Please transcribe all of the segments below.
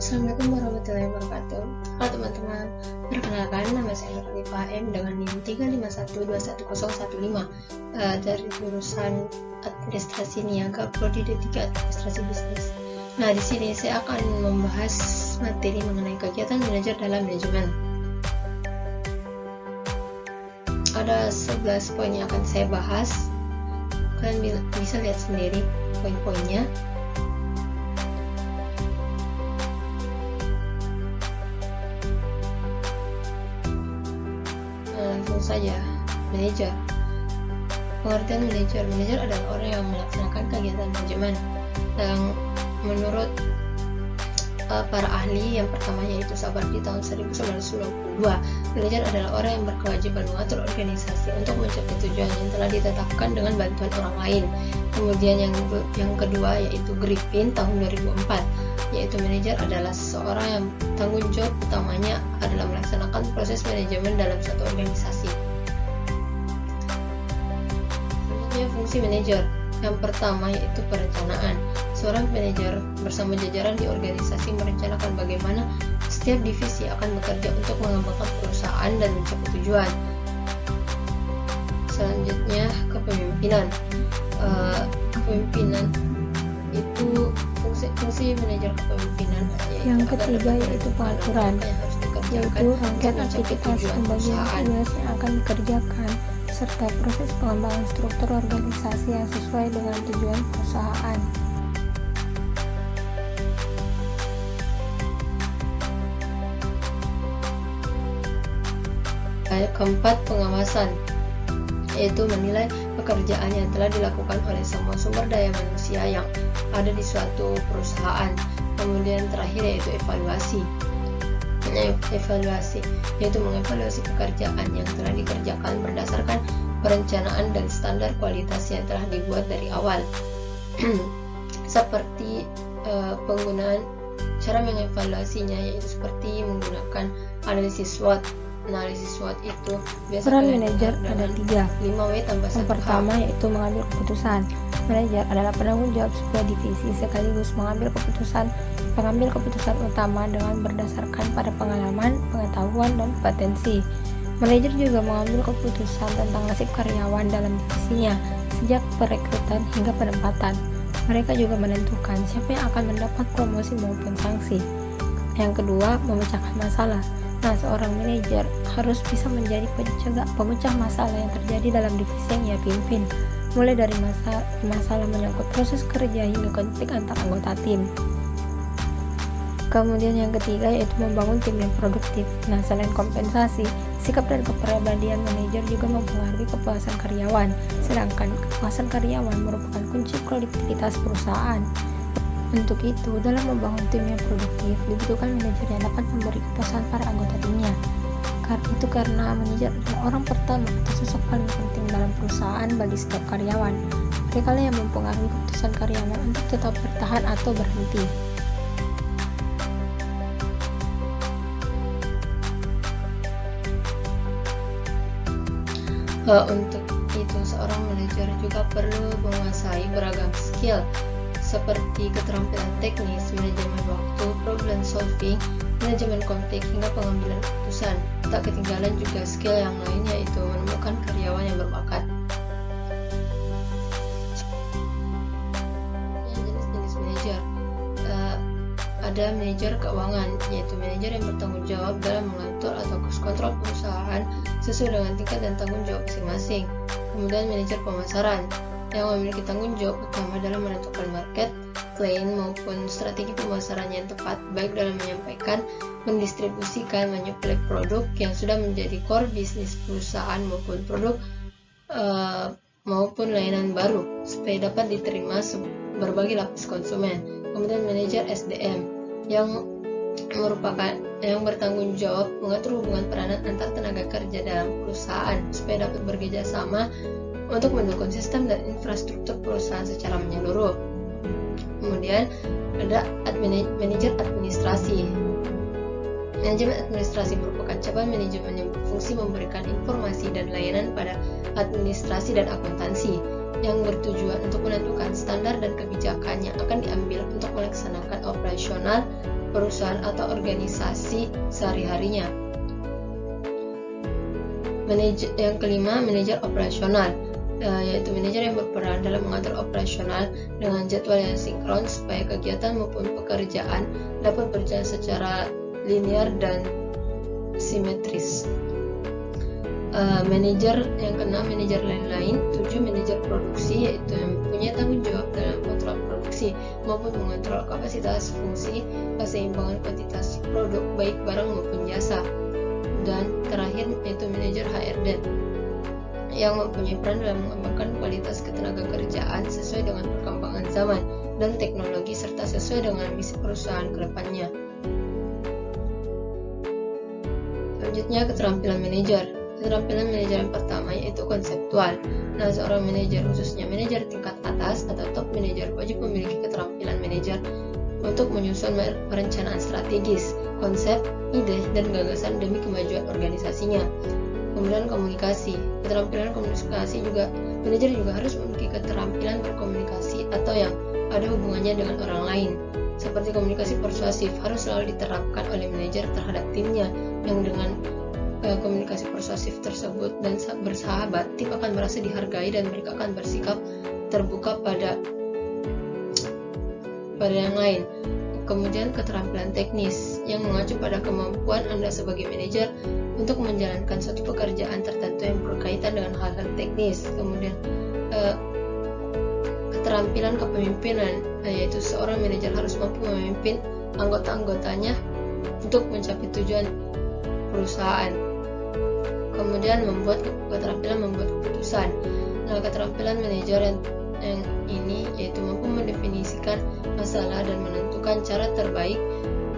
Assalamualaikum warahmatullahi wabarakatuh. Halo teman-teman, perkenalkan nama saya Nurul M dengan NIM 351211015 dari jurusan Administrasi Niaga Prodi D3 Administrasi Bisnis. Nah, di sini saya akan membahas materi mengenai kegiatan manajer dalam manajemen. Ada 11 poin yang akan saya bahas. Kalian bisa lihat sendiri poin-poinnya. Langsung saja, manajer. Pengertian manajer adalah orang yang melaksanakan kegiatan manajemen. Yang menurut para ahli, yang pertamanya itu Sabardi tahun 1992, manajer adalah orang yang berkewajiban mengatur organisasi untuk mencapai tujuan yang telah ditetapkan dengan bantuan orang lain. Kemudian yang kedua yaitu Griffin tahun 2004, yaitu manajer adalah seseorang yang tanggung jawab utamanya adalah melaksanakan proses manajemen dalam suatu organisasi. Selanjutnya, fungsi manajer. Yang pertama yaitu perencanaan. Seorang manajer bersama jajaran di organisasi merencanakan bagaimana setiap divisi akan bekerja untuk mengembangkan perusahaan dan mencapai tujuan. Selanjutnya, kepemimpinan. Kepemimpinan itu fungsi manajer kepemimpinan. Yang ketiga yaitu pengaturan, yaitu rangkaian aktivitas pembagian tugas yang akan dikerjakan serta proses pengembangan struktur organisasi yang sesuai dengan tujuan perusahaan. Keempat, pengawasan, yaitu menilai pekerjaan yang telah dilakukan oleh semua sumber daya manusia yang ada di suatu perusahaan. Kemudian terakhir yaitu evaluasi, yaitu mengevaluasi pekerjaan yang telah dikerjakan berdasarkan perencanaan dan standar kualitas yang telah dibuat dari awal. Seperti penggunaan cara mengevaluasinya yaitu seperti menggunakan analisis SWOT. Analisis SWOT itu biasanya peran manajer ada 3. 5W tambah 1H. Yang pertama yaitu mengambil keputusan. Manajer adalah penanggung jawab sebuah divisi sekaligus pengambil keputusan utama dengan berdasarkan pada pengalaman, pengetahuan, dan kompetensi. Manajer juga mengambil keputusan tentang nasib karyawan dalam divisinya, sejak perekrutan hingga penempatan. Mereka juga menentukan siapa yang akan mendapat promosi maupun sanksi. Yang kedua, memecahkan masalah. Nah, seorang manajer harus bisa menjadi pemecah masalah yang terjadi dalam divisi yang ia pimpin, mulai dari masalah menyangkut proses kerja hingga konflik antar anggota tim. Kemudian yang ketiga yaitu membangun tim yang produktif. Nah, selain kompensasi, sikap dan kepribadian manajer juga mempengaruhi kepuasan karyawan, sedangkan kepuasan karyawan merupakan kunci produktivitas perusahaan. Untuk itu, dalam membangun tim yang produktif, dibutuhkan manajer yang dapat memberi kepuasan para anggota timnya. Karena manajer adalah orang pertama atau sosok paling penting dalam perusahaan bagi setiap karyawan. Mereka lah yang mempengaruhi keputusan karyawan untuk tetap bertahan atau berhenti. Untuk itu, seorang manajer juga perlu menguasai beragam skill seperti keterampilan teknis, manajemen waktu, problem solving, manajemen konflik, hingga pengambilan keputusan. Tak ketinggalan juga skill yang lain yaitu menemukan karyawan yang berbakat. Jenis-jenis manajer. Ada manajer keuangan, yaitu manajer yang bertanggung jawab dalam mengatur atau kontrol perusahaan sesuai dengan tingkat dan tanggung jawab masing-masing. Kemudian manajer pemasaran, yang memiliki tanggung jawab utama dalam menentukan market, klien maupun strategi pemasaran yang tepat, baik dalam menyampaikan, mendistribusikan, menyuplai produk yang sudah menjadi core bisnis perusahaan maupun produk maupun layanan baru supaya dapat diterima berbagai lapis konsumen. Kemudian manajer SDM yang bertanggung jawab mengatur hubungan peranan antar tenaga kerja dalam perusahaan supaya dapat bekerja sama untuk mendukung sistem dan infrastruktur perusahaan secara menyeluruh. Kemudian ada manajer administrasi. Manajemen administrasi merupakan cabang manajemen yang berfungsi memberikan informasi dan layanan pada administrasi dan akuntansi. yang bertujuan untuk menentukan standar dan kebijakan yang akan diambil untuk melaksanakan operasional perusahaan atau organisasi sehari-harinya. Yang kelima, manajer operasional, yaitu manajer yang berperan dalam mengatur operasional dengan jadwal yang sinkron supaya kegiatan maupun pekerjaan dapat berjalan secara linear dan simetris. Manajer yang keenam, manajer lain-lain. 7, manajer produksi, yaitu yang mempunyai tanggung jawab dalam kontrol produksi maupun mengontrol kapasitas, fungsi, keseimbangan kuantitas produk baik barang maupun jasa. Dan terakhir yaitu manajer HRD yang mempunyai peran dalam mengembangkan kualitas ketenaga kerjaan sesuai dengan perkembangan zaman dan teknologi serta sesuai dengan misi perusahaan ke depannya. Selanjutnya, keterampilan manajer. Keterampilan manajer yang pertama yaitu konseptual. Nah, seorang manajer, khususnya manajer tingkat atas atau top manager, wajib memiliki keterampilan manajer untuk menyusun perencanaan strategis, konsep, ide, dan gagasan demi kemajuan organisasinya. Kemudian komunikasi. Keterampilan komunikasi juga, manajer juga harus memiliki keterampilan berkomunikasi atau yang ada hubungannya dengan orang lain. Seperti komunikasi persuasif harus selalu diterapkan oleh manajer terhadap timnya, yang dengan komunikasi persuasif tersebut dan bersahabat, tim akan merasa dihargai dan mereka akan bersikap terbuka pada yang lain. Kemudian keterampilan teknis yang mengacu pada kemampuan Anda sebagai manajer untuk menjalankan suatu pekerjaan tertentu yang berkaitan dengan hal-hal teknis. Kemudian keterampilan kepemimpinan, yaitu seorang manajer harus mampu memimpin anggota-anggotanya untuk mencapai tujuan perusahaan. Kemudian keterampilan membuat keputusan. Nah, keterampilan manajer yang ini yaitu mampu mendefinisikan masalah dan menentukan cara terbaik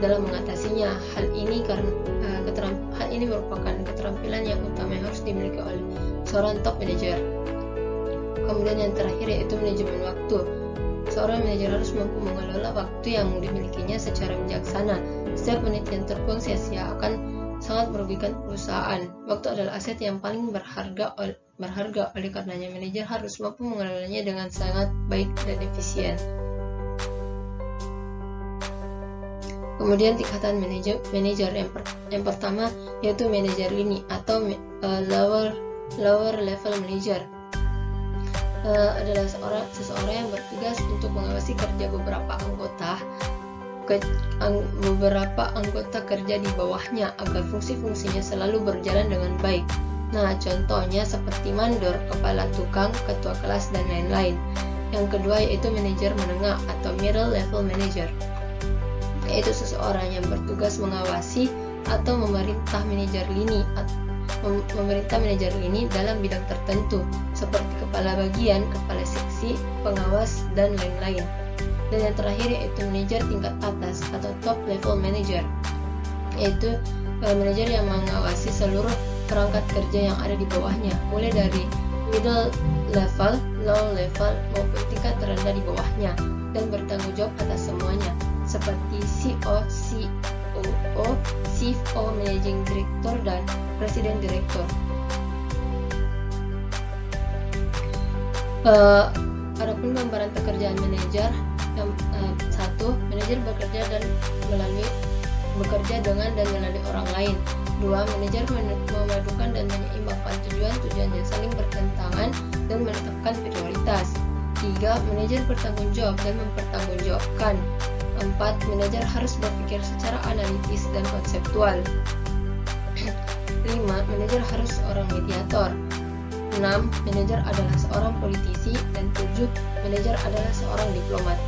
dalam mengatasinya. Hal ini merupakan keterampilan yang utama yang harus dimiliki oleh seorang top manager. Kemudian yang terakhir yaitu manajemen waktu. Seorang manajer harus mampu mengelola waktu yang dimilikinya secara bijaksana. Setiap menit yang terbuang sia-sia akan sangat merugikan perusahaan. Waktu adalah aset yang paling berharga, oleh karenanya manajer harus mampu mengelolanya dengan sangat baik dan efisien. Kemudian tingkatan manajer yang pertama yaitu manajer lini atau lower level manager. Adalah seseorang yang bertugas untuk mengawasi kerja beberapa anggota kerja di bawahnya agar fungsi-fungsinya selalu berjalan dengan baik. Nah, contohnya seperti mandor, kepala tukang, ketua kelas, dan lain-lain. Yang kedua yaitu manajer menengah atau middle level manager, yaitu seseorang yang bertugas mengawasi atau memerintah manajer lini dalam bidang tertentu seperti kepala bagian, kepala seksi, pengawas, dan lain-lain. Dan yang terakhir yaitu manajer tingkat atas atau top level manager, yaitu manajer yang mengawasi seluruh perangkat kerja yang ada di bawahnya, mulai dari middle level, low level, maupun tingkat terendah di bawahnya, dan bertanggung jawab atas semuanya, seperti CEO, COO, CFO, Managing Director, dan Presiden Direktur. Adapun gambaran pekerjaan manajer. Yang satu, manajer bekerja dengan dan melalui orang lain. 2, manajer memadukan dan menyeimbangkan tujuan-tujuan yang saling bertentangan dan menetapkan prioritas. 3, manajer bertanggung jawab dan mempertanggungjawabkan. 4, manajer harus berpikir secara analitis dan konseptual. 5, manajer harus seorang mediator. 6, manajer adalah seorang politisi. Dan 7, manajer adalah seorang diplomat.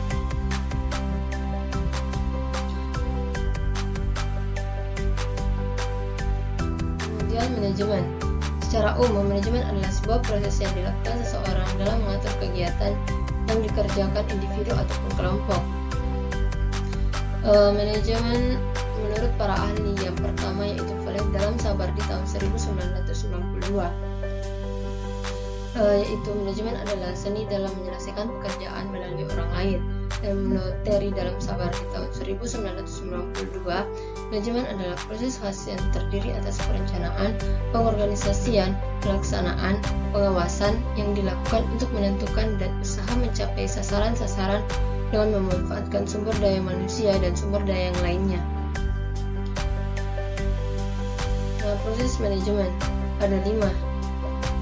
Manajemen. Secara umum, manajemen adalah sebuah proses yang dilakukan seseorang dalam mengatur kegiatan yang dikerjakan individu ataupun kelompok. Manajemen menurut para ahli yang pertama yaitu Follett dalam Sabar di tahun 1992. Yaitu manajemen adalah seni dalam menyelesaikan pekerjaan melalui orang lain. Loteri dalam Sabar di tahun 1992, manajemen adalah proses khas yang terdiri atas perencanaan, pengorganisasian, pelaksanaan, pengawasan yang dilakukan untuk menentukan dan usaha mencapai sasaran-sasaran dengan memanfaatkan sumber daya manusia dan sumber daya yang lainnya. Nah, proses manajemen ada 5.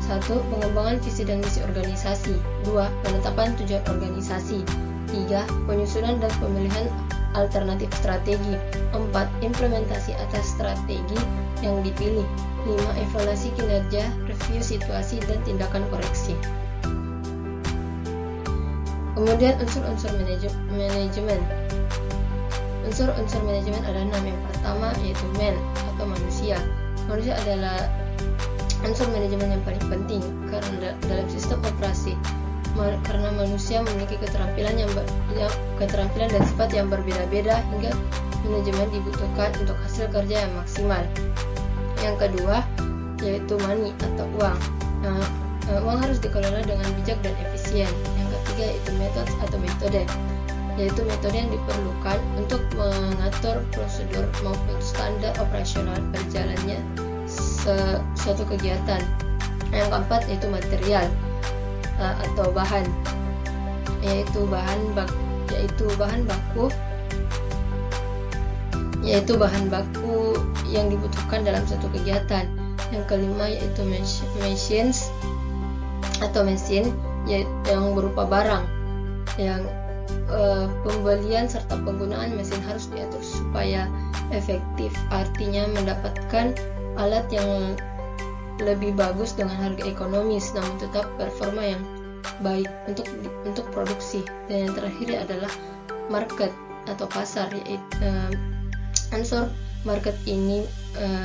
1. Pengembangan visi dan misi organisasi. 2. Penetapan tujuan organisasi. 3. Penyusunan dan pemilihan alternatif strategi. 4. Implementasi atas strategi yang dipilih. 5. Evaluasi kinerja, review situasi, dan tindakan koreksi. Kemudian unsur-unsur manajemen. Unsur-unsur manajemen ada 6. Yang pertama yaitu man atau manusia. Manusia adalah unsur manajemen yang paling penting karena dalam sistem operasi, karena manusia memiliki keterampilan dan sifat yang berbeda-beda hingga manajemen dibutuhkan untuk hasil kerja yang maksimal. Yang kedua yaitu money atau uang. Uang harus dikelola dengan bijak dan efisien. Yang ketiga yaitu metode atau metode, yaitu metode yang diperlukan untuk mengatur prosedur maupun standar operasional berjalannya suatu kegiatan. Yang keempat yaitu material atau bahan, yaitu bahan baku yang dibutuhkan dalam suatu kegiatan. Yang kelima yaitu machines atau mesin, yang berupa barang yang pembelian serta penggunaan mesin harus diatur supaya efektif, artinya mendapatkan alat yang lebih bagus dengan harga ekonomis namun tetap performa yang baik untuk produksi. Dan yang terakhir adalah market atau pasar, yaitu unsur market ini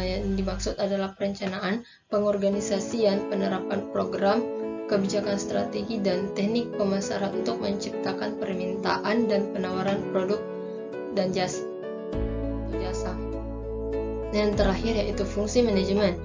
yang dimaksud adalah perencanaan, pengorganisasian, penerapan program, kebijakan strategi, dan teknik pemasaran untuk menciptakan permintaan dan penawaran produk dan jasa. Dan yang terakhir yaitu fungsi manajemen.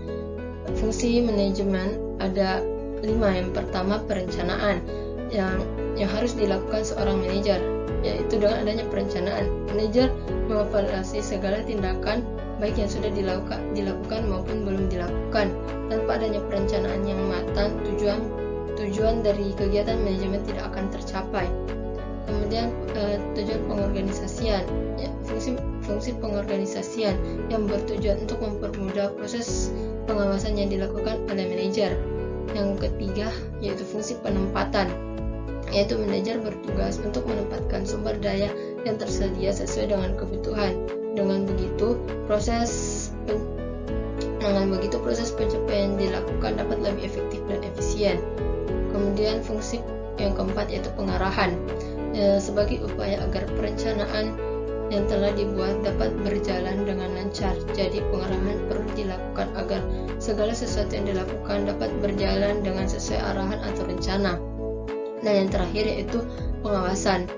Fungsi manajemen ada 5. Yang pertama perencanaan yang harus dilakukan seorang manajer, yaitu dengan adanya perencanaan, manajer mengevaluasi segala tindakan baik yang sudah dilakukan maupun belum dilakukan. Tanpa adanya perencanaan yang matang, tujuan dari kegiatan manajemen tidak akan tercapai. Kemudian tujuan pengorganisasian, fungsi pengorganisasian yang bertujuan untuk mempermudah proses pengawasan yang dilakukan oleh manajer. Yang ketiga yaitu fungsi penempatan, yaitu manajer bertugas untuk menempatkan sumber daya yang tersedia sesuai dengan kebutuhan. Dengan begitu proses pencapaian dilakukan dapat lebih efektif dan efisien. Kemudian fungsi yang keempat yaitu pengarahan, sebagai upaya agar perencanaan yang telah dibuat dapat berjalan dengan lancar. Jadi pengarahan perlu dilakukan agar segala sesuatu yang dilakukan dapat berjalan dengan sesuai arahan atau rencana. Dan yang terakhir yaitu pengawasan,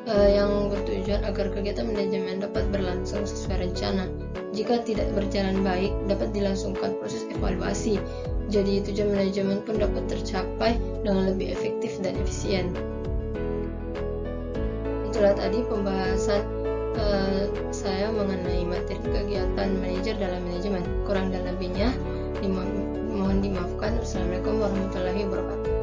yang bertujuan agar kegiatan manajemen dapat berlangsung sesuai rencana. Jika tidak berjalan baik, dapat dilangsungkan proses evaluasi. Jadi tujuan manajemen pun dapat tercapai dengan lebih efektif dan efisien. Itulah tadi pembahasan saya mengenai materi kegiatan manajer dalam manajemen. Kurang dan lebihnya mohon dimaafkan. Wassalamualaikum warahmatullahi wabarakatuh.